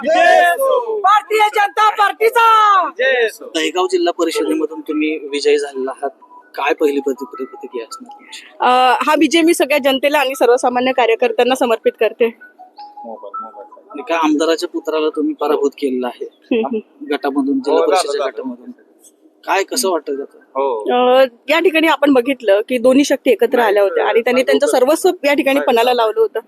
भारतीय जनता पार्टीचा दहेगाव जिल्हा परिषदेमधून तुम्ही विजयी झालेला आहात, काय पहिली प्रतिक्रिया असणार तुमची? हा विजय मी सगळ्या जनतेला आणि सर्वसामान्य कार्यकर्त्यांना समर्पित करते. एका आमदाराच्या पुत्राला तुम्ही पराभूत केलेला आहे गटामधून, जिल्हा परिषदेच्या गटामधून, काय कसं वाटतं त्याचं? या ठिकाणी आपण बघितलं की दोन्ही शक्ती एकत्र आल्या होत्या आणि त्यांनी त्यांचं सर्वस्व या ठिकाणी पणाला लावलं होतं.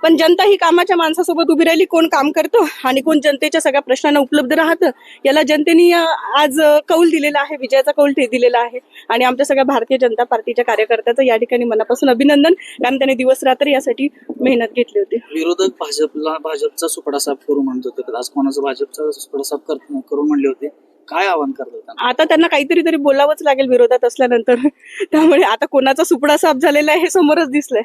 पण जनता ही कामाच्या माणसासोबत उभी राहिली. कोण काम करतं आणि कोण जनतेच्या सगळ्या प्रश्नांना उपलब्ध राहतं, याला जनतेने आज कौल दिलेला आहे, विजयाचा कौल दिलेला आहे. आणि आमच्या सगळ्या भारतीय जनता पार्टीच्या कार्यकर्त्याचं या ठिकाणी मनापासून अभिनंदन, कारण त्यांनी दिवस रात्र यासाठी मेहनत घेतली होती. विरोधक भाजपचा सुपडा साफ करू म्हणत होते, आज कोणाचा भाजपचा सुपडा साफ करून म्हणले होते, काय आव्हान करतात? आता त्यांना काहीतरी तरी बोलावंच लागेल विरोधात असल्यानंतर. त्यामुळे आता कोणाचा सुपडा साफ झालेला आहे हे समोरच दिसलंय.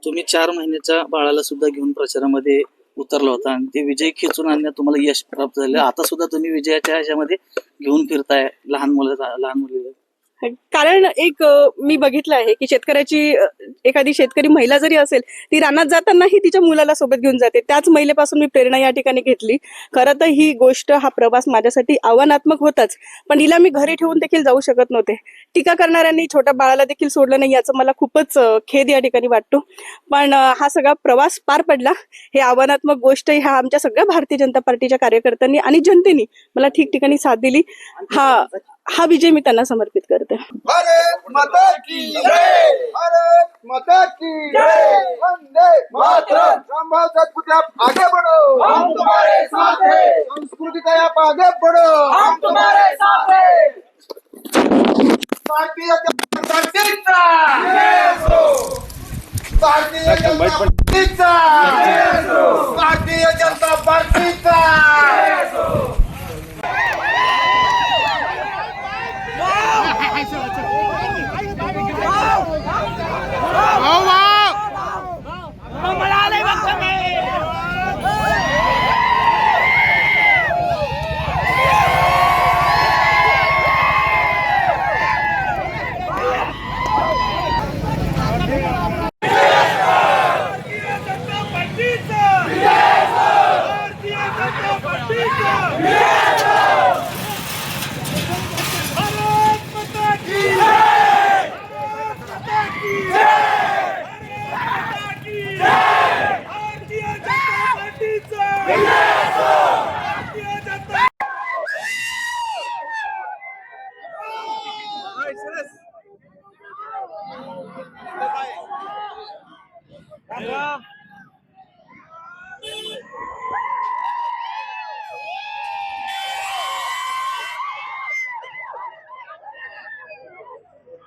तुम्ही 4 महिन्याच्या बाळाला सुद्धा घेऊन प्रचारामध्ये उतरला होता आणि ते विजय खेचून आणण्यात तुम्हाला यश प्राप्त झालं. आता सुद्धा तुम्ही विजयाच्या ह्याच्यामध्ये घेऊन फिरताय लहान मुलीला. कारण एक मी बघितलं आहे की शेतकऱ्याची एखादी शेतकरी महिला जरी असेल, ती रानात जातानाही तिच्या मुलाला सोबत घेऊन जाते. त्याच महिलेपासून मी प्रेरणा या ठिकाणी घेतली. खरं तर ही गोष्ट, हा प्रवास माझ्यासाठी आव्हानात्मक होताच, पण हिला मी घरी ठेवून देखील जाऊ शकत नव्हते. टीका करणाऱ्यांनी छोट्या बाळाला देखील सोडलं नाही, याचं मला खूपच खेद या ठिकाणी वाटतो. पण हा सगळा प्रवास पार पडला. हे आव्हानात्मक गोष्ट ह्या आमच्या सगळ्या भारतीय जनता पार्टीच्या कार्यकर्त्यांनी आणि जनतेने मला ठिकठिकाणी साथ दिली. हा विजय मी त्यांना समर्पित करते. भारत माता की जय, भारत माता की जय, वंदे मातरम. रामभाऊ सातपुते आप आगे बढ़ो, हम तुम्हारे साथ हैं. संस्कृति का आप आगे बढ़ो, हम तुम्हारे साथ हैं. भारतीय जनता पार्टीचा जय हो, भारतीय जनता पार्टीचा जय हो, भारतीय जनता पार्टी